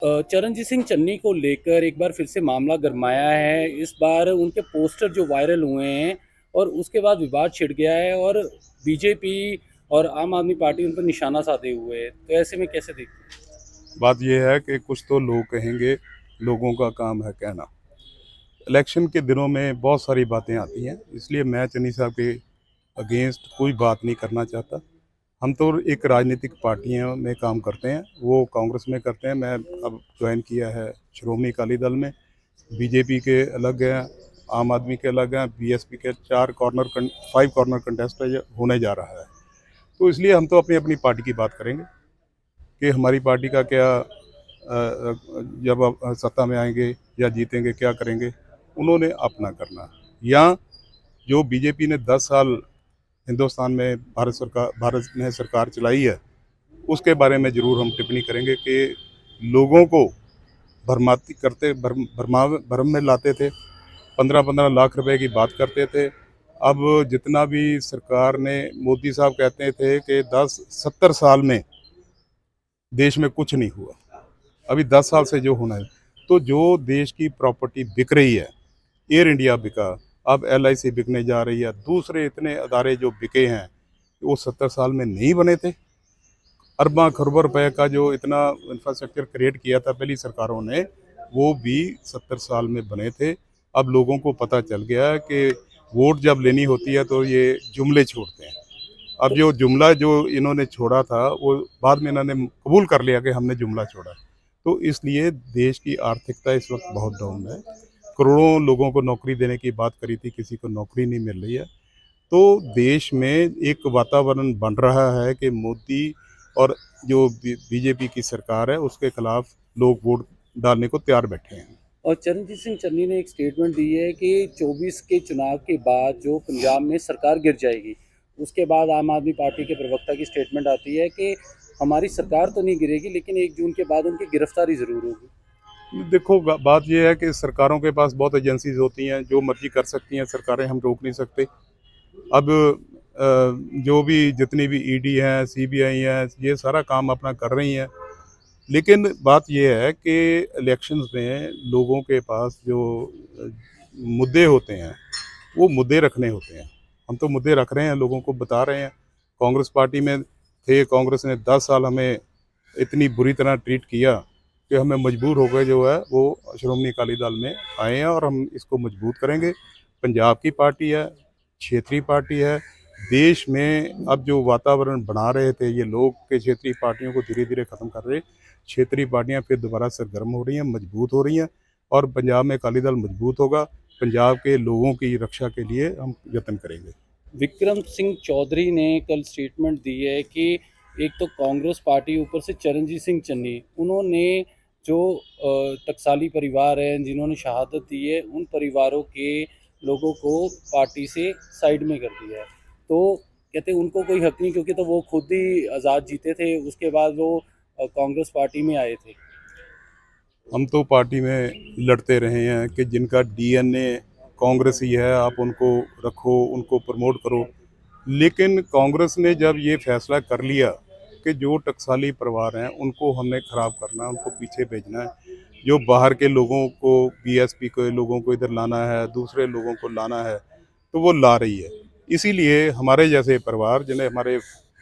चरणजीत सिंह चन्नी को लेकर एक बार फिर से मामला गरमाया है। इस बार उनके पोस्टर जो वायरल हुए हैं और उसके बाद विवाद छिड़ गया है और बीजेपी और आम आदमी पार्टी उन पर निशाना साधे हुए है। तो ऐसे में कैसे देखते हैं? बात यह है कि कुछ तो लोग कहेंगे, लोगों का काम है कहना। इलेक्शन के दिनों में बहुत सारी बातें आती हैं, इसलिए मैं चन्नी साहब के अगेंस्ट कोई बात नहीं करना चाहता। हम तो एक राजनीतिक पार्टियों में काम करते हैं, वो कांग्रेस में करते हैं। मैं अब ज्वाइन किया है श्रोमणी अकाली दल में। बीजेपी के अलग हैं, आम आदमी के अलग हैं, बीएसपी के 5 कॉर्नर कंटेस्ट होने जा रहा है। तो इसलिए हम तो अपनी अपनी पार्टी की बात करेंगे कि हमारी पार्टी का क्या जब आप सत्ता में आएंगे या जीतेंगे क्या करेंगे, उन्होंने अपना करना। या जो बीजेपी ने 10 साल हिंदुस्तान में भारत ने सरकार चलाई है, उसके बारे में ज़रूर हम टिप्पणी करेंगे कि लोगों को भरमाती करते भरम में लाते थे, 15-15 लाख रुपए की बात करते थे। अब जितना भी सरकार ने, मोदी साहब कहते थे कि 10-70 साल में देश में कुछ नहीं हुआ, अभी 10 साल से जो होना है। तो जो देश की प्रॉपर्टी बिक रही है, एयर इंडिया बिका, अब एलआईसी बिकने जा रही है, दूसरे इतने अदारे जो बिके हैं, वो 70 साल में नहीं बने थे। अरबा खरबों रुपए का जो इतना इंफ्रास्ट्रक्चर क्रिएट किया था पहली सरकारों ने, वो भी 70 साल में बने थे। अब लोगों को पता चल गया है कि वोट जब लेनी होती है तो ये जुमले छोड़ते हैं। अब तो जो जुमला जो इन्होंने छोड़ा था, वो बाद में इन्होंने कबूल कर लिया कि हमने जुमला छोड़ा। तो इसलिए देश की आर्थिकता इस वक्त बहुत डाउन है। करोड़ों लोगों को नौकरी देने की बात करी थी, किसी को नौकरी नहीं मिल रही है। तो देश में एक वातावरण बन रहा है कि मोदी और जो बीजेपी की सरकार है, उसके खिलाफ लोग वोट डालने को तैयार बैठे हैं। और चरणजीत सिंह चन्नी ने एक स्टेटमेंट दी है कि 24 के चुनाव के बाद जो पंजाब में सरकार गिर जाएगी, उसके बाद आम आदमी पार्टी के प्रवक्ता की स्टेटमेंट आती है कि हमारी सरकार तो नहीं गिरेगी लेकिन 1 जून के बाद उनकी गिरफ्तारी ज़रूर होगी। देखो, बात यह है कि सरकारों के पास बहुत एजेंसीज होती हैं, जो मर्जी कर सकती हैं सरकारें, हम रोक नहीं सकते। अब जो भी जितनी भी ईडी है, सीबीआई है, ये सारा काम अपना कर रही हैं। लेकिन बात ये है कि इलेक्शंस में लोगों के पास जो मुद्दे होते हैं, वो मुद्दे रखने होते हैं। हम तो मुद्दे रख रहे हैं, लोगों को बता रहे हैं। कांग्रेस पार्टी में थे, कांग्रेस ने 10 साल हमें इतनी बुरी तरह ट्रीट किया कि हमें मजबूर हो गए जो है वो श्रोमणी अकाली दल में आए हैं, और हम इसको मजबूत करेंगे। पंजाब की पार्टी है, क्षेत्रीय पार्टी है। देश में अब जो वातावरण बना रहे थे ये लोग के क्षेत्रीय पार्टियों को धीरे धीरे ख़त्म कर रहे, क्षेत्रीय पार्टियां फिर दोबारा सरगर्म हो रही हैं, मजबूत हो रही हैं, और पंजाब में अकाली दल मजबूत होगा। पंजाब के लोगों की रक्षा के लिए हम यत्न करेंगे। विक्रम सिंह चौधरी ने कल स्टेटमेंट दी है कि एक तो कांग्रेस पार्टी, ऊपर से चरणजीत सिंह चन्नी, उन्होंने जो टकसाली परिवार है जिन्होंने शहादत दी है, उन परिवारों के लोगों को पार्टी से साइड में कर दिया है। तो कहते हैं उनको कोई हक नहीं, क्योंकि तो वो खुद ही आज़ाद जीते थे, उसके बाद वो कांग्रेस पार्टी में आए थे। हम तो पार्टी में लड़ते रहे हैं कि जिनका डीएनए कांग्रेस ही है, आप उनको रखो, उनको प्रमोट करो। लेकिन कांग्रेस ने जब ये फैसला कर लिया कि जो टकसाली परिवार हैं उनको हमने ख़राब करना है, उनको पीछे भेजना है, जो बाहर के लोगों को, बीएसपी के लोगों को इधर लाना है, दूसरे लोगों को लाना है, तो वो ला रही है। इसीलिए हमारे जैसे परिवार, जिन्हें हमारे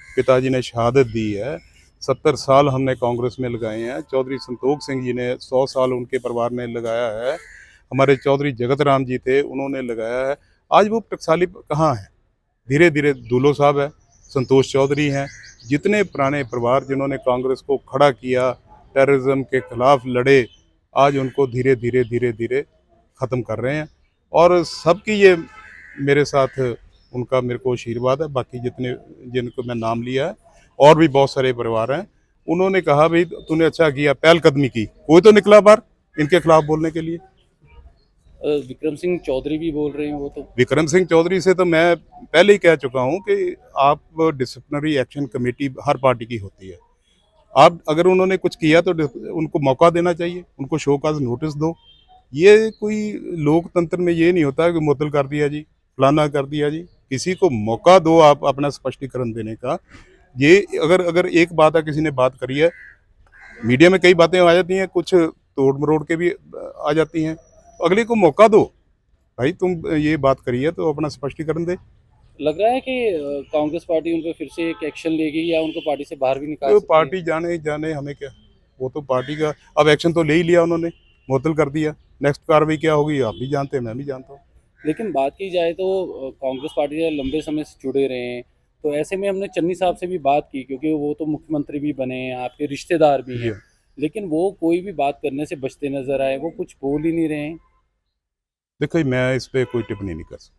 पिताजी ने शहादत दी है, 70 साल हमने कांग्रेस में लगाए हैं। चौधरी संतोख सिंह जी ने 100 साल उनके परिवार ने लगाया है। हमारे चौधरी जगत राम जी थे, उन्होंने लगाया है। आज वो टकसाली कहाँ है? धीरे धीरे दूलो साहब है, संतोष चौधरी हैं, जितने पुराने परिवार जिन्होंने कांग्रेस को खड़ा किया, टेररिज्म के खिलाफ लड़े, आज उनको धीरे धीरे धीरे धीरे ख़त्म कर रहे हैं। और सबकी ये मेरे साथ उनका मेरे को आशीर्वाद है। बाकी जितने जिनको मैं नाम लिया है, और भी बहुत सारे परिवार हैं, उन्होंने कहा भाई तूने अच्छा किया, पहलकदमी की, कोई तो निकला बाहर इनके खिलाफ बोलने के लिए। विक्रम सिंह चौधरी भी बोल रहे हैं वो तो। विक्रम सिंह चौधरी से तो मैं पहले ही कह चुका हूं कि आप, डिसिप्लिनरी एक्शन कमेटी हर पार्टी की होती है। आप अगर उन्होंने कुछ किया तो उनको मौका देना चाहिए, उनको शो काज नोटिस दो। ये कोई लोकतंत्र में ये नहीं होता कि मुअत्तल कर दिया जी, फलाना कर दिया जी। किसी को मौका दो आप अपना स्पष्टीकरण देने का। ये अगर अगर एक बात है, किसी ने बात करी है मीडिया में कई बातें आ जाती हैं, कुछ तोड़ मरोड़ के भी आ जाती हैं। तो अगले को मौका दो, भाई तुम ये बात करी है तो अपना स्पष्टीकरण दे। लग रहा है कि कांग्रेस पार्टी उन पे फिर से एक एक्शन लेगी या उनको पार्टी से बाहर भी निकाल तो सकती है। पार्टी जाने जाने हमें क्या, वो तो पार्टी का अब एक्शन तो ले ही लिया उन्होंने, मुअत्तल कर दिया। नेक्स्ट कार्रवाई क्या होगी आप भी जानते हैं, मैं भी जानता हूँ। लेकिन बात की जाए तो कांग्रेस पार्टी से लंबे समय से जुड़े रहे हैं, तो ऐसे में हमने चन्नी साहब से भी बात की क्योंकि वो तो मुख्यमंत्री भी बने हैं, आपके रिश्तेदार भी जी हैं। हाँ। लेकिन वो कोई भी बात करने से बचते नजर आए, वो कुछ बोल ही नहीं रहे हैं। देखो जी, मैं इस पे कोई टिप्पणी नहीं कर सकता,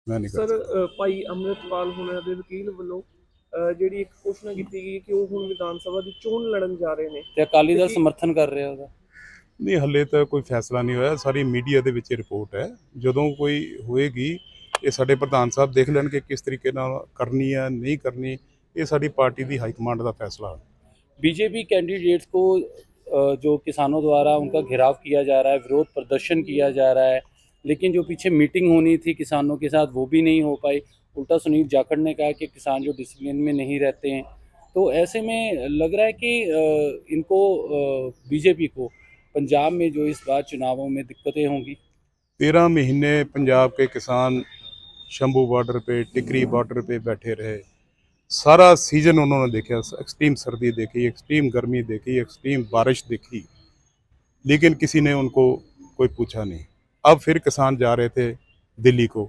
मैं नहीं कर ਸਰ सकता। ਭਾਈ ਅੰਮ੍ਰਿਤਪਾਲ ਹੁਣਾਂ ਦੇ ਵਕੀਲ ਵੱਲੋਂ ਜਿਹੜੀ ਇੱਕ ਘੋਸ਼ਣਾ ਕੀਤੀ ਗਈ ਹੈ ਕਿ ਉਹ ਹੁਣ ਵਿਧਾਨ ਸਭਾ ਦੀ ਚੋਣ ਲੜਨ ਜਾ ਰਹੇ ਨੇ ਤੇ ਅਕਾਲੀ ਤੇ ਦਲ ਕੀ ਸਮਰਥਨ ਕਰ ਰਿਹਾ ਉਹਦਾ। ਨਹੀਂ ਹੱਲੇ ਤਾਂ ਕੋਈ ਫੈਸਲਾ ਨਹੀਂ ਹੋਇਆ, ਸਾਰੀ ਮੀਡੀਆ ਦੇ ਵਿੱਚ ਰਿਪੋਰਟ ਹੈ। ਜਦੋਂ ਕੋਈ ਹੋਏਗੀ ਇਹ ਸਾਡੇ ਪ੍ਰਧਾਨ ਸਾਹਿਬ ਦੇਖ ਲੈਣਗੇ ਕਿਸ ਤਰੀਕੇ ਨਾਲ ਕਰਨੀ ਹੈ ਨਹੀਂ ਕਰਨੀ, ਇਹ ਸਾਡੀ ਪਾर्टी ਦੀ ਹਾਈ ਕਮਾंड ਦਾ फैसला है। बीजेपी कैंडिडेट्स को जो किसानों द्वारा उनका घेराव किया जा रहा है, विरोध प्रदर्शन किया जा रहा है, लेकिन जो पीछे मीटिंग होनी थी किसानों के साथ वो भी नहीं हो पाई। उल्टा सुनील जाखड़ ने कहा कि किसान जो डिसिप्लिन में नहीं रहते हैं, तो ऐसे में लग रहा है कि इनको बीजेपी को पंजाब में जो इस बार चुनावों में दिक्कतें होंगी। 13 महीने पंजाब के किसान शंभू बॉर्डर पे, टिकरी बॉर्डर पे बैठे रहे। सारा सीजन उन्होंने देखा, एक्सट्रीम सर्दी देखी, एक्सट्रीम गर्मी देखी, एक्सट्रीम बारिश देखी, लेकिन किसी ने उनको कोई पूछा नहीं। अब फिर किसान जा रहे थे दिल्ली को,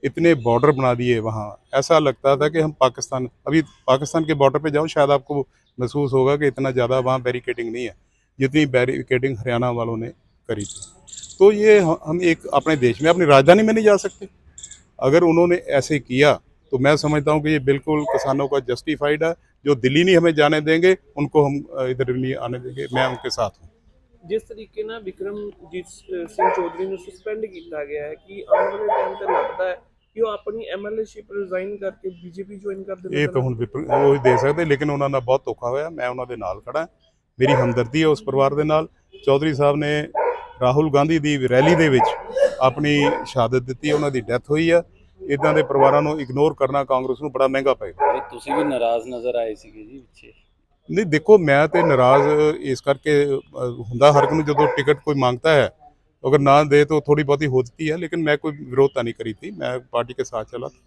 इतने बॉर्डर बना दिए वहाँ, ऐसा लगता था कि हम पाकिस्तान, अभी पाकिस्तान के बॉर्डर पे जाओ शायद आपको महसूस होगा कि इतना ज़्यादा वहाँ बैरिकेडिंग नहीं है जितनी बैरिकेडिंग हरियाणा वालों ने करी थी। तो ये हम एक अपने देश में अपनी राजधानी में नहीं जा सकते। अगर उन्होंने ऐसे किया तो मैं समझता हूँ कि ये बिल्कुल किसानों का जस्टिफाइड है। जो दिल्ली नहीं हमें जाने देंगे उनको हम इधर नहीं आने देंगे, मैं उनके साथ हूँ। ਜਿਸ ਤਰੀਕੇ ਨਾਲ ਵਿਕਰਮਜੀਤ ਸਿੰਘ ਚੌਧਰੀ ਨੂੰ ਸਸਪੈਂਡ ਕੀਤਾ ਗਿਆ ਹੈ ਕਿ ਆਉਣ ਵਾਲੇ ਟਾਈਮ ਤੇ ਲੱਗਦਾ ਹੈ ਕਿ ਉਹ ਆਪਣੀ ਐਮਐਲਏਸ਼ਿਪ ਰਿਜ਼ਾਈਨ ਕਰਕੇ ਬੀਜੇਪੀ ਜੁਆਇਨ ਕਰ ਇਹ ਤਾਂ ਹੁਣ ਉਹ ਹੀ ਦੇ ਸਕਦੇ, ਲੇਕਿਨ ਉਹਨਾਂ ਦਾ ਬਹੁਤ ਧੋਖਾ ਹੋਇਆ। ਮੈਂ ਉਹਨਾਂ ਦੇ ਨਾਲ ਖੜਾ, ਮੇਰੀ ਹਮਦਰਦੀ ਹੈ ਉਸ ਪਰਿਵਾਰ ਦੇ ਨਾਲ। ਚੌਧਰੀ ਸਾਹਿਬ ਨੇ ਰਾਹੁਲ ਗਾਂਧੀ ਦੀ ਰੈਲੀ ਦੇ ਵਿੱਚ ਆਪਣੀ ਸ਼ਹਾਦਤ ਦਿੱਤੀ, ਉਹਨਾਂ ਦੀ ਡੈਥ ਹੋਈ ਆ। ਇਦਾਂ ਦੇ ਪਰਿਵਾਰਾਂ ਨੂੰ ਇਗਨੋਰ ਕਰਨਾ ਕਾਂਗਰਸ ਨੂੰ ਬੜਾ ਮਹਿੰਗਾ ਪਏਗਾ। ਤੇ ਤੁਸੀਂ ਵੀ ਨਾਰਾਜ਼ ਨਜ਼ਰ ਆਏ ਸੀਗੇ ਜੀ ਪਿੱਛੇ। ਨਹੀਂ ਦੇਖੋ, ਮੈਂ ਤੇ ਨਾਰਾਜ਼ ਇਸ ਕਰਕੇ ਹੁੰਦਾ ਹਰ ਇੱਕ ਨੂੰ ਜਦੋਂ टिकट कोई मांगता है, अगर ना दे तो थोड़ी बहुत ही होती है, लेकिन मैं कोई विरोधता नहीं करी थी, मैं पार्टी के साथ चला था।